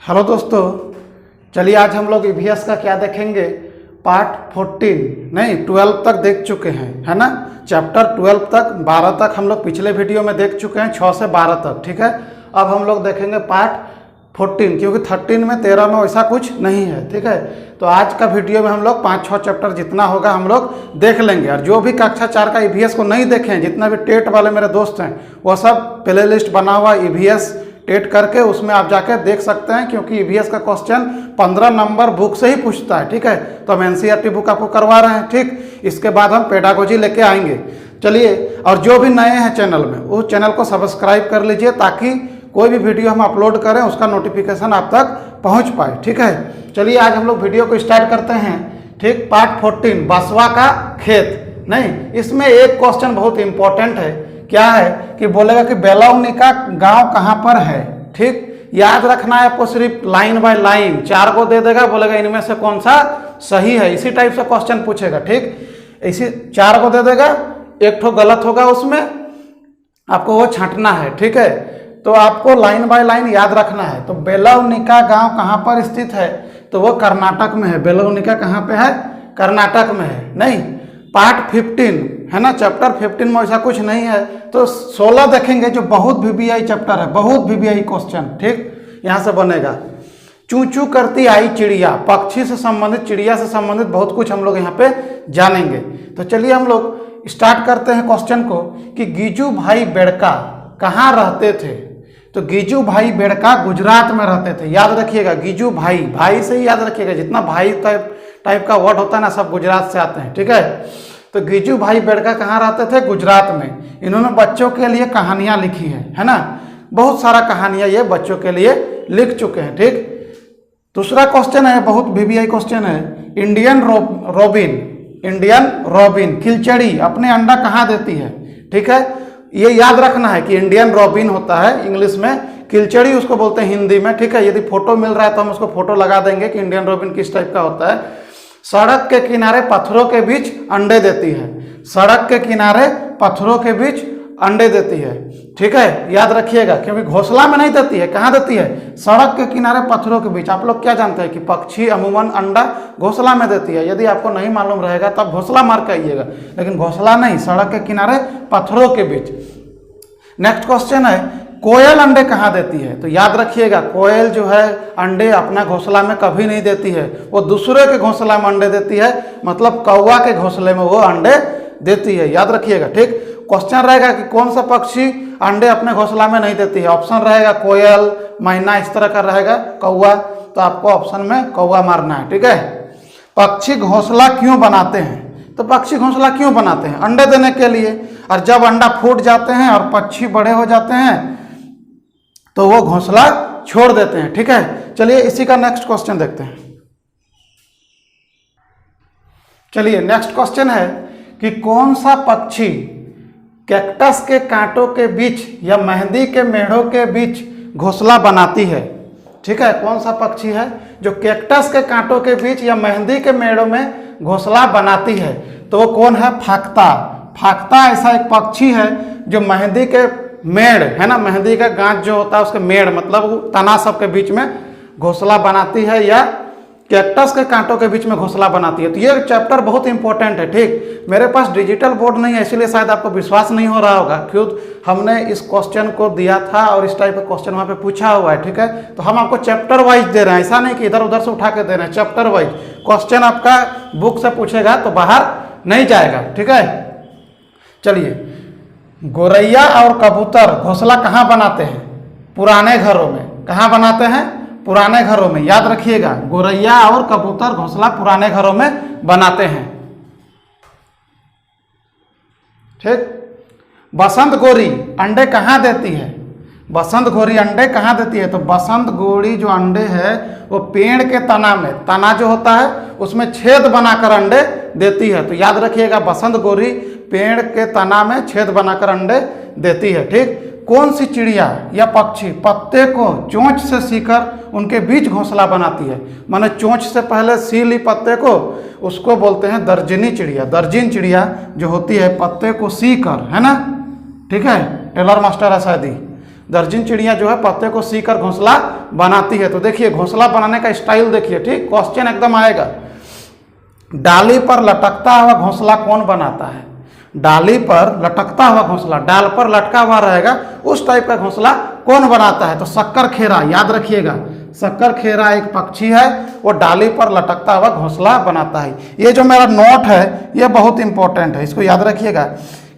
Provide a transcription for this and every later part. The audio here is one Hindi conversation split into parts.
हेलो दोस्तों, चलिए आज हम लोग ईवीएस का क्या देखेंगे। पार्ट 14 नहीं 12 तक देख चुके हैं, है ना। चैप्टर 12 तक 12 तक हम लोग पिछले वीडियो में देख चुके हैं, 6 से 12 तक। ठीक है, अब हम लोग देखेंगे पार्ट 14 क्योंकि 13 में 13 में वैसा कुछ नहीं है। ठीक है, तो आज का वीडियो में हम लोग 5-6 चैप्टर जितना होगा हम लोग देख लेंगे। और जो भी कक्षा 4 का ईवीएस को नहीं देखे हैं, जितना भी टेट वाले मेरे दोस्त हैं, वो सब प्ले लिस्ट बना हुआ ईवीएस टेट करके उसमें आप जाकर देख सकते हैं, क्योंकि ईवीएस का क्वेश्चन 15 नंबर बुक से ही पूछता है। ठीक है, तो हम एनसीईआरटी बुक आपको करवा रहे हैं। ठीक, इसके बाद हम पेडागोजी लेके आएंगे। चलिए, और जो भी नए हैं चैनल में, उस चैनल को सब्सक्राइब कर लीजिए ताकि कोई भी वीडियो हम अपलोड करें उसका नोटिफिकेशन आप तक पहुंच पाए। ठीक है, चलिए आज हम लोग वीडियो को स्टार्ट करते हैं। ठीक, पार्ट 14 बसवा का खेत। नहीं, इसमें एक क्वेश्चन बहुत इंपॉर्टेंट है। क्या है कि बोलेगा कि बेलौनी का गांव कहाँ पर है। ठीक, याद रखना है आपको, सिर्फ लाइन बाय लाइन 4 को दे देगा, बोलेगा इनमें से कौन सा सही है। इसी टाइप से क्वेश्चन पूछेगा। ठीक, इसी 4 को दे देगा, एक ठो गलत होगा, उसमें आपको वो छांटना है। ठीक है, तो आपको लाइन बाय लाइन याद रखना है। तो बेलौनी का गांव कहाँ पर स्थित है, तो वो कर्नाटक में है। बेलौनी का कहाँ पे है, कर्नाटक में है। नहीं, पार्ट 15 है ना, चैप्टर 15 में ऐसा कुछ नहीं है। तो 16 देखेंगे जो बहुत वीवीआई चैप्टर है, बहुत वीवीआई क्वेश्चन। ठीक, यहाँ से बनेगा। चू चू करती आई चिड़िया, पक्षी से संबंधित, चिड़िया से संबंधित बहुत कुछ हम लोग यहाँ पे जानेंगे। तो चलिए हम लोग स्टार्ट करते हैं क्वेश्चन को कि गिजू भाई बेड़का कहाँ रहते थे। तो गिजू भाई बेड़का गुजरात में रहते थे। याद रखिएगा, गिजू भाई, भाई से ही याद रखिएगा, जितना भाई टाइप का वर्ड होता है ना, सब गुजरात से आते हैं। ठीक है, तो गिजू भाई बेड़का कहाँ रहते थे, गुजरात में। इन्होंने बच्चों के लिए कहानियां लिखी है ना, बहुत सारा कहानियां ये बच्चों के लिए लिख चुके हैं। ठीक, दूसरा क्वेश्चन है, बहुत वीवीआई क्वेश्चन है। इंडियन रॉबिन खिलचड़ी अपने अंडा कहाँ देती है। ठीक है, ये याद रखना है कि इंडियन रॉबिन होता है इंग्लिश में, खिलचड़ी उसको बोलते हैं हिंदी में। ठीक है, यदि फोटो मिल रहा है तो हम उसको फोटो लगा देंगे कि इंडियन रॉबिन किस टाइप का होता है। सड़क के किनारे पत्थरों के बीच अंडे देती है। सड़क के किनारे पत्थरों के बीच अंडे देती है। ठीक है, याद रखिएगा, क्योंकि घोंसला में नहीं देती है। कहाँ देती है, सड़क के किनारे पत्थरों के बीच। आप लोग क्या जानते हैं कि पक्षी अमूमन अंडा घोंसला में देती है। यदि आपको नहीं मालूम रहेगा तब घोंसला मार के आइएगा, लेकिन घोंसला नहीं, सड़क के किनारे पत्थरों के बीच। नेक्स्ट क्वेश्चन है, कोयल अंडे कहाँ देती है। तो याद रखिएगा, कोयल जो है अंडे अपना घोंसला में कभी नहीं देती है, वो दूसरे के घोंसला में अंडे देती है, मतलब कौवा के घोंसले में वो अंडे देती है। याद रखिएगा। ठीक, क्वेश्चन रहेगा कि कौन सा पक्षी अंडे अपने घोंसला में नहीं देती है। ऑप्शन रहेगा कोयल, मैना, इस तरह का रहेगा, कौवा। तो आपको ऑप्शन में कौवा मारना है। ठीक है, पक्षी घोंसला क्यों बनाते हैं। तो पक्षी घोंसला क्यों बनाते हैं, अंडे देने के लिए। और जब अंडा फूट जाते हैं और पक्षी बड़े हो जाते हैं तो वो घोंसला छोड़ देते हैं। ठीक है, चलिए इसी का नेक्स्ट क्वेश्चन देखते हैं। चलिए नेक्स्ट क्वेश्चन है कि कौन सा पक्षी कैक्टस के कांटों के बीच या मेहंदी के मेढ़ों के बीच घोंसला बनाती है। ठीक है, कौन सा पक्षी है जो कैक्टस के कांटों के बीच या मेहंदी के मेढ़ों में घोंसला बनाती है। तो वो कौन है, फाख्ता। फाख्ता ऐसा एक पक्षी है जो मेहंदी के मेड़ है ना, मेहंदी का गांठ जो होता है उसके मेड़, मतलब तना सब के बीच में घोंसला बनाती है, या कैक्टस के कांटों के बीच में घोंसला बनाती है। तो ये चैप्टर बहुत इंपॉर्टेंट है। ठीक, मेरे पास डिजिटल बोर्ड नहीं है, इसलिए शायद आपको विश्वास नहीं हो रहा होगा, क्योंकि हमने इस क्वेश्चन को दिया था और इस टाइप का क्वेश्चन वहाँ पे पूछा हुआ है। ठीक है, तो हम आपको चैप्टर वाइज दे रहे हैं, ऐसा नहीं कि इधर उधर से उठा के दे रहे हैं, चैप्टर वाइज। क्वेश्चन आपका बुक से पूछेगा तो बाहर नहीं जाएगा। ठीक है, चलिए, गोरैया और कबूतर घोंसला कहाँ बनाते हैं, पुराने घरों में। कहाँ बनाते हैं, पुराने घरों में। याद रखिएगा, गोरैया और कबूतर घोंसला पुराने घरों में बनाते हैं। ठीक, बसंत गोरी अंडे कहाँ देती है। बसंत गोरी अंडे कहाँ देती है। तो बसंत गोरी जो अंडे है वो पेड़ के तना में, तना जो होता है उसमें छेद बनाकर अंडे देती है। तो याद रखिएगा, बसंत गोरी पेड़ के तना में छेद बनाकर अंडे देती है। ठीक, कौन सी चिड़िया या पक्षी पत्ते को चोंच से सीकर उनके बीच घोंसला बनाती है। माने चोंच से पहले सी ली पत्ते को, उसको बोलते हैं दर्जनी चिड़िया। दर्जन चिड़िया जो होती है पत्ते को सी कर, है ना। ठीक है, टेलर मास्टर है शायद ही, दर्जन चिड़िया जो है पत्ते को सीकर घोंसला बनाती है। तो देखिए घोंसला बनाने का स्टाइल देखिए, ठीक, क्वेश्चन एकदम आएगा। डाली पर लटकता हुआ घोंसला कौन बनाता है? डाली पर लटकता हुआ घोंसला, डाल पर लटका हुआ रहेगा, उस टाइप का घोंसला कौन बनाता है? तो शक्कर खेरा, याद रखिएगा, शक्कर खेरा एक पक्षी है, वो डाली पर लटकता हुआ घोंसला बनाता है। ये जो मेरा नोट है ये बहुत इंपॉर्टेंट है, इसको याद रखिएगा।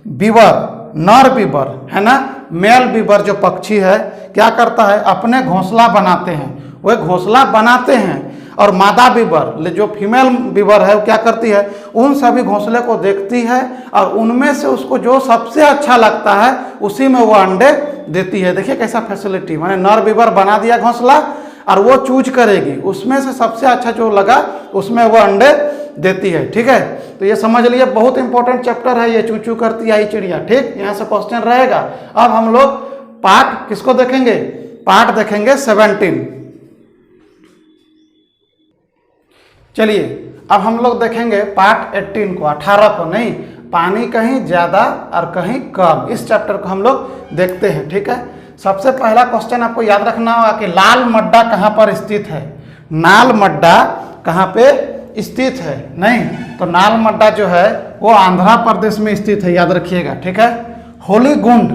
बीवर, नर बीबर है ना, मेल बीबर जो पक्षी है क्या करता है? अपने घोंसला बनाते हैं, वह घोंसला बनाते हैं। और मादा बीबर जो फीमेल बीबर है वो क्या करती है? उन सभी घोंसले को देखती है और उनमें से उसको जो सबसे अच्छा लगता है उसी में वो अंडे देती है। देखिए कैसा फैसिलिटी, मैंने नर बीबर बना दिया घोंसला और वो चूज करेगी, उसमें से सबसे अच्छा जो लगा उसमें वो अंडे देती है। ठीक है, तो ये समझ लिए, बहुत इंपॉर्टेंट चैप्टर है ये, चू चू करती आई चिड़िया। ठीक, यहाँ से क्वेश्चन रहेगा। अब हम लोग पार्ट किसको देखेंगे? पार्ट देखेंगे 17। चलिए अब हम लोग देखेंगे पार्ट 18 को, 18 को नहीं, पानी कहीं ज्यादा और कहीं कम, इस चैप्टर को हम लोग देखते हैं। ठीक है, सबसे पहला क्वेश्चन आपको याद रखना होगा कि लाल मड्डा कहाँ पर स्थित है? नाल मड्डा कहाँ पे स्थित है? नहीं, तो नाल मड्डा जो है वो आंध्र प्रदेश में स्थित है, याद रखिएगा। ठीक है, होलीगुंड,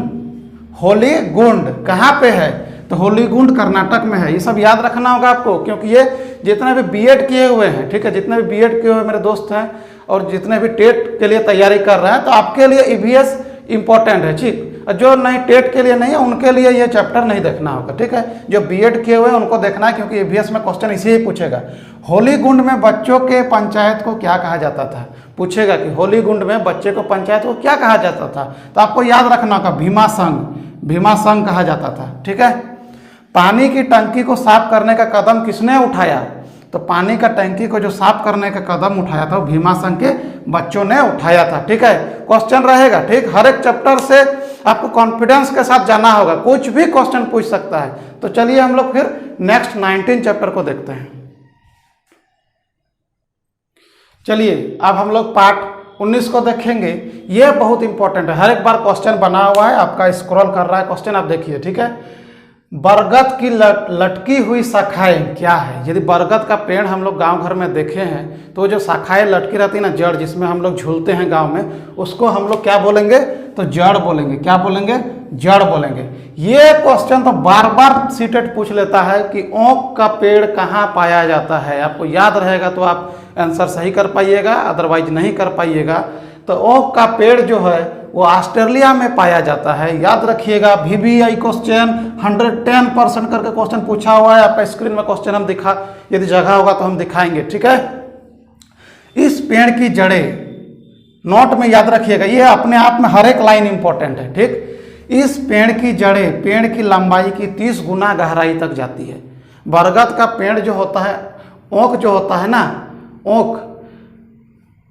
होलीगुंड कहाँ पे है? तो होलीगुंड कर्नाटक में है। ये सब याद रखना होगा आपको, क्योंकि ये जितने भी बीएड किए हुए हैं, ठीक है, जितने भी बीएड किए हुए मेरे दोस्त हैं और जितने भी टेट के लिए तैयारी कर रहे हैं, तो आपके लिए ईवीएस इंपॉर्टेंट है। ठीक, जो नहीं टेट के लिए नहीं है उनके लिए ये चैप्टर नहीं देखना होगा। ठीक है, जो बीएड किए हुए हैं उनको देखना है, क्योंकि ईवीएस में क्वेश्चन इसे ही पूछेगा। होलीगुंड में बच्चों के पंचायत को क्या कहा जाता था? पूछेगा कि होलीगुंड में बच्चे को पंचायत को क्या कहा जाता था, तो आपको याद रखना होगा भीमा संघ, भीमा संघ कहा जाता था। ठीक है, पानी की टंकी को साफ करने का कदम किसने उठाया? तो पानी का टंकी को जो साफ करने का कदम उठाया था वो भीमा संघ के बच्चों ने उठाया था। ठीक है, क्वेश्चन रहेगा। ठीक, हर एक चैप्टर से आपको कॉन्फिडेंस के साथ जाना होगा, कुछ भी क्वेश्चन पूछ सकता है। तो चलिए हम लोग फिर नेक्स्ट 19 चैप्टर को देखते हैं। चलिए अब हम लोग पार्ट 19 को देखेंगे। ये बहुत इंपॉर्टेंट है, हर एक बार क्वेश्चन बना हुआ है, आपका स्क्रॉल कर रहा है क्वेश्चन, आप देखिए। ठीक है, बरगद की लटकी हुई शाखाएं क्या है? यदि बरगद का पेड़ हम लोग गांव घर में देखे हैं तो जो शाखाएं लटकी रहती है ना, जड़, जिसमें हम लोग झूलते हैं गांव में, उसको हम लोग क्या बोलेंगे? तो जड़ बोलेंगे। क्या बोलेंगे? जड़ बोलेंगे। ये क्वेश्चन तो बार बार सीटेट पूछ लेता है कि ओक का पेड़ कहाँ पाया जाता है। आपको याद रहेगा तो आप आंसर सही कर पाइएगा, अदरवाइज नहीं कर पाइएगा। तो ओक का पेड़ जो है वो ऑस्ट्रेलिया में पाया जाता है, याद रखिएगा। VBI क्वेश्चन 110% करके क्वेश्चन पूछा हुआ है, आपका स्क्रीन में क्वेश्चन हम दिखा, यदि जगह होगा तो हम दिखाएंगे। ठीक है, इस पेड़ की जड़ें, नोट में याद रखिएगा, ये अपने आप में हर एक लाइन इंपॉर्टेंट है। ठीक, इस पेड़ की जड़ें पेड़ की लंबाई की 30 गुना गहराई तक जाती है। बरगद का पेड़ जो होता है, ओक जो होता है ना, ओक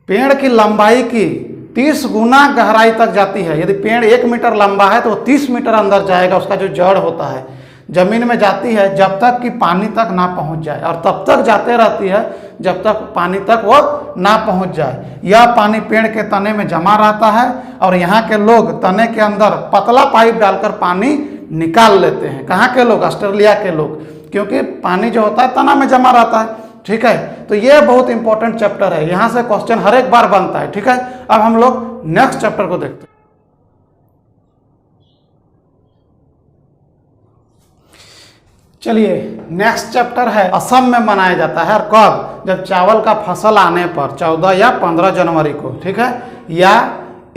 पेड़ की लंबाई की 30 गुना गहराई तक जाती है। यदि पेड़ 1 मीटर लंबा है तो 30 मीटर अंदर जाएगा, उसका जो जड़ होता है जमीन में जाती है जब तक कि पानी तक ना पहुंच जाए, और तब तक जाते रहती है जब तक पानी तक वो ना पहुंच जाए। यह पानी पेड़ के तने में जमा रहता है और यहाँ के लोग तने के अंदर पतला पाइप डालकर पानी निकाल लेते हैं। कहाँ के लोग? ऑस्ट्रेलिया के लोग, क्योंकि पानी जो होता है तना में जमा रहता है। ठीक है, तो ये बहुत इंपॉर्टेंट चैप्टर है, यहाँ से क्वेश्चन हर एक बार बनता है। ठीक है, अब हम लोग नेक्स्ट चैप्टर को देखते हैं। चलिए नेक्स्ट चैप्टर है, असम में मनाया जाता है। और कब? जब चावल का फसल आने पर 14 या 15 जनवरी को। ठीक है, या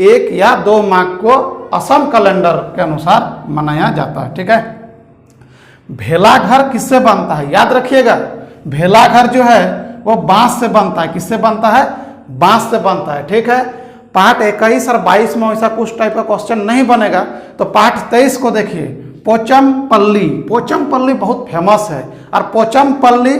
1 या 2 माघ को असम कैलेंडर के अनुसार मनाया जाता है। ठीक है, भेला घर किससे बनता है? याद रखिएगा, भेला घर जो है वो बांस से बनता है। किससे बनता है? बांस से बनता है। ठीक है, पार्ट 21 और 22 में ऐसा कुछ टाइप का क्वेश्चन नहीं बनेगा। तो पार्ट 23 को देखिए, पोचमपल्ली। पोचमपल्ली बहुत फेमस है, और पोचमपल्ली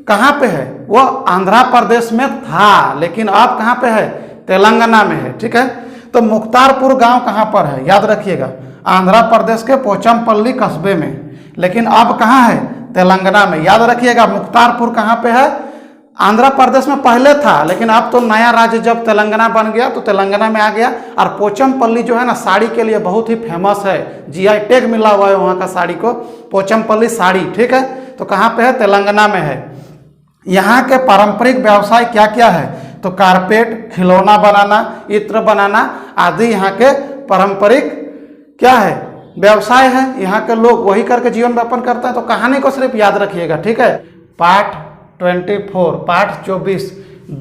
कहाँ पे है? वो आंध्र प्रदेश में था, लेकिन अब कहाँ पे है? तेलंगाना में है। ठीक है, तो मुख्तारपुर गांव कहाँ पर है? याद रखिएगा, आंध्र प्रदेश के पोचमपल्ली कस्बे में, लेकिन अब कहाँ है? तेलंगाना में। याद रखिएगा, मुख्तारपुर कहाँ पे है? आंध्र प्रदेश में पहले था, लेकिन अब तो नया राज्य जब तेलंगाना बन गया तो तेलंगाना में आ गया। और पोचमपल्ली जो है ना साड़ी के लिए बहुत ही फेमस है, जीआई टैग मिला हुआ है वहाँ का साड़ी को, पोचमपल्ली साड़ी। ठीक है, तो कहाँ पे है? तेलंगाना में है। यहाँ के पारंपरिक व्यवसाय क्या क्या है? तो कारपेट, खिलौना बनाना, इत्र बनाना आदि यहाँ के पारंपरिक क्या है? व्यवसाय है। यहाँ के लोग वही करके जीवन यापन करते हैं। तो कहानी को सिर्फ याद रखिएगा। ठीक है, पाठ 24 पाठ 24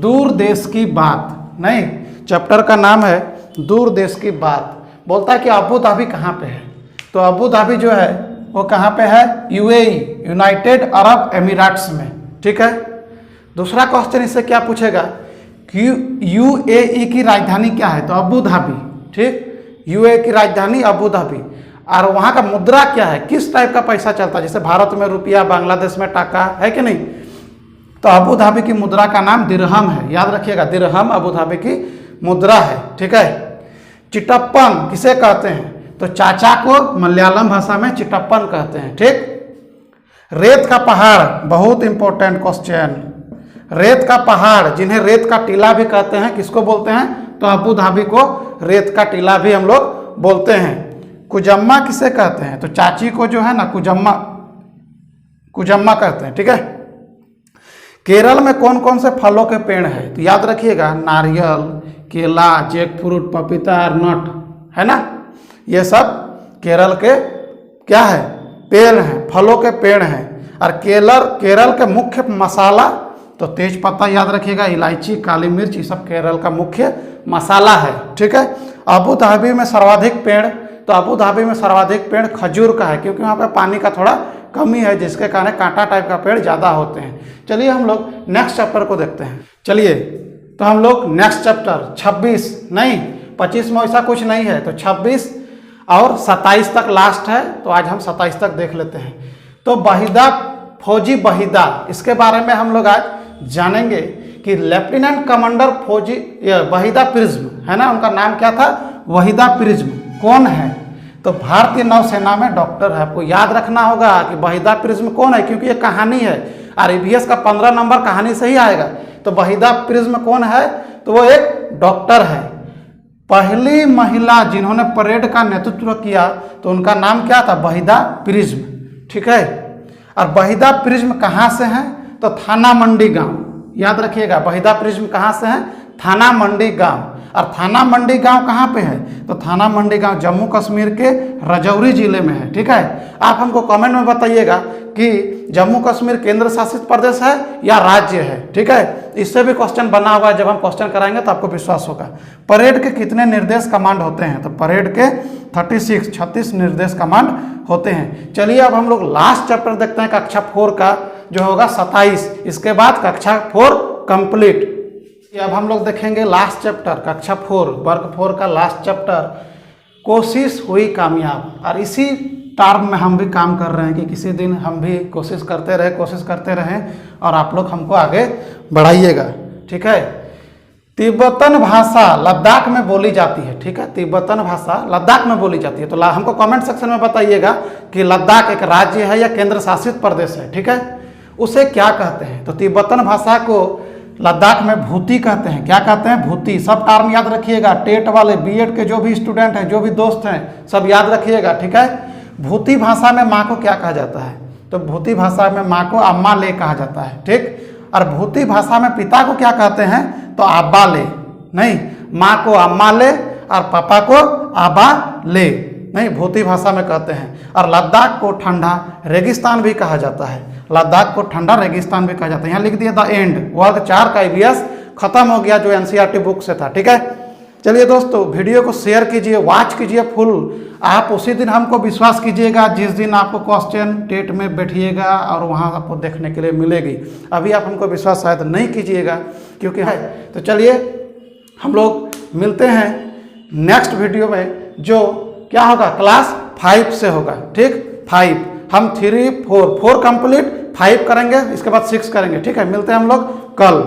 दूर देश की बात, नहीं, चैप्टर का नाम है दूर देश की बात। बोलता है कि अबू धाबी कहाँ पे है? तो अबू धाबी जो है वो कहाँ पे है? यूएई, यूनाइटेड अरब एमिरेट्स में। ठीक है, दूसरा क्वेश्चन इससे क्या पूछेगा कि यूएई की राजधानी क्या है? तो अबू धाबी। ठीक, यूएई की राजधानी अबू धाबी। और वहाँ का मुद्रा क्या है? किस टाइप का पैसा चलता है? जैसे भारत में रुपया, बांग्लादेश में टाका, है कि नहीं? तो अबू धाबी की मुद्रा का नाम दिरहम है, याद रखिएगा, दिरहम अबू धाबी की मुद्रा है। ठीक है, चिटप्पन किसे कहते हैं? तो चाचा को मलयालम भाषा में चिटप्पन कहते हैं। ठीक, रेत का पहाड़, बहुत इंपॉर्टेंट क्वेश्चन। रेत का पहाड़, जिन्हें रेत का टीला भी कहते हैं, किसको बोलते हैं? तो अबू धाबी को रेत का टीला भी हम लोग बोलते हैं। कुजम्मा किसे कहते हैं? तो चाची को जो है ना कुजम्मा, कुजम्मा कहते हैं। ठीक है, केरल में कौन कौन से फलों के पेड़ हैं? तो याद रखिएगा, नारियल, केला, जैकफ्रूट, पपीता और नट, है ना, ये सब केरल के क्या है? पेड़ हैं, फलों के पेड़ हैं। और केरल के मुख्य मसाला तो तेज पत्ता, याद रखिएगा, इलायची, काली मिर्च, ये सब केरल का मुख्य मसाला है। ठीक है, अबू धाबी में सर्वाधिक पेड़, तो अबू धाबी में सर्वाधिक पेड़ खजूर का है, क्योंकि वहाँ पे पानी का थोड़ा कमी है, जिसके कारण कांटा टाइप का पेड़ ज़्यादा होते हैं। चलिए हम लोग नेक्स्ट चैप्टर को देखते हैं। चलिए तो हम लोग नेक्स्ट चैप्टर 26 नहीं 25 में ऐसा कुछ नहीं है, तो 26 और 27 तक लास्ट है, तो आज हम 27 तक देख लेते हैं। तो वहीदा, फौजी वहीदा, इसके बारे में हम लोग आज जानेंगे कि लेफ्टिनेंट कमांडर फौजी वहीदा प्रिज्म है ना, उनका नाम क्या था? वहीदा प्रिज्म कौन है? तो भारतीय नौसेना में डॉक्टर है। आपको याद रखना होगा कि वहीदा प्रिज्म कौन है, क्योंकि ये कहानी है और ईवीएस का 15 नंबर कहानी से ही आएगा। तो वहीदा प्रिज्म कौन है? तो वो एक डॉक्टर है। पहली महिला जिन्होंने परेड का नेतृत्व किया तो उनका नाम क्या था? वहीदा प्रिज्म। ठीक है, और वहीदा प्रिज्म कहाँ से हैं? तो थाना मंडी गांव, याद रखिएगा, वहीदा प्रिज्म कहाँ से हैं? थाना मंडी गांव। और थाना मंडी गांव कहाँ पे है? तो थाना मंडी गांव जम्मू कश्मीर के राजौरी जिले में है। ठीक है, आप हमको कमेंट में बताइएगा कि जम्मू कश्मीर केंद्र शासित प्रदेश है या राज्य है। ठीक है, इससे भी क्वेश्चन बना हुआ है, जब हम क्वेश्चन कराएंगे तो आपको विश्वास होगा। परेड के कितने निर्देश कमांड होते हैं? तो परेड के 36 निर्देश कमांड होते हैं। चलिए अब हम लोग लास्ट चैप्टर देखते हैं, कक्षा 4 का जो होगा 27, इसके बाद कक्षा 4 कंप्लीट। अब हम लोग देखेंगे लास्ट चैप्टर कक्षा 4 वर्ग 4 का लास्ट चैप्टर, कोशिश हुई कामयाब। और इसी टर्म में हम भी काम कर रहे हैं कि किसी दिन हम भी कोशिश करते रहें और आप लोग हमको आगे बढ़ाइएगा। ठीक है, तिब्बतन भाषा लद्दाख में बोली जाती है। ठीक है, तिब्बतन भाषा लद्दाख में बोली जाती है। तो हमको कमेंट सेक्शन में बताइएगा कि लद्दाख एक राज्य है या केंद्र शासित प्रदेश है। ठीक है, उसे क्या कहते हैं? तो तिब्बतन भाषा को लद्दाख में भूती कहते हैं। क्या कहते हैं? भूती। सब टर्म याद रखिएगा, टेट वाले, बीएड के जो भी स्टूडेंट हैं, जो भी दोस्त हैं, सब याद रखिएगा। ठीक है, भूती भाषा में माँ को क्या कहा जाता है? तो भूती भाषा में माँ को अम्मा ले कहा जाता है। ठीक, और भूती भाषा में पिता को क्या कहते हैं? तो आबा ले, नहीं, माँ को अम्मा ले और पापा को आबा ले, नहीं, भूती भाषा में कहते हैं। और लद्दाख को ठंडा रेगिस्तान भी कहा जाता है। लद्दाख को ठंडा रेगिस्तान भी कहा जाता है। यहाँ लिख दिया द एंड, वर्ग 4 का ईवीएस खत्म हो गया जो एनसीईआरटी बुक से था। ठीक है, चलिए दोस्तों, वीडियो को शेयर कीजिए, वॉच कीजिए फुल। आप उसी दिन हमको विश्वास कीजिएगा जिस दिन आपको क्वेश्चन टेट में बैठिएगा और वहाँ आपको देखने के लिए मिलेगी। अभी आप हमको विश्वास शायद नहीं कीजिएगा क्योंकि है। तो चलिए हम लोग मिलते हैं नेक्स्ट वीडियो में, जो क्या होगा? क्लास 5 से होगा। ठीक, 5 हम 3, 4 कंप्लीट, 5 करेंगे, इसके बाद 6 करेंगे। ठीक है, मिलते हैं हम लोग कल।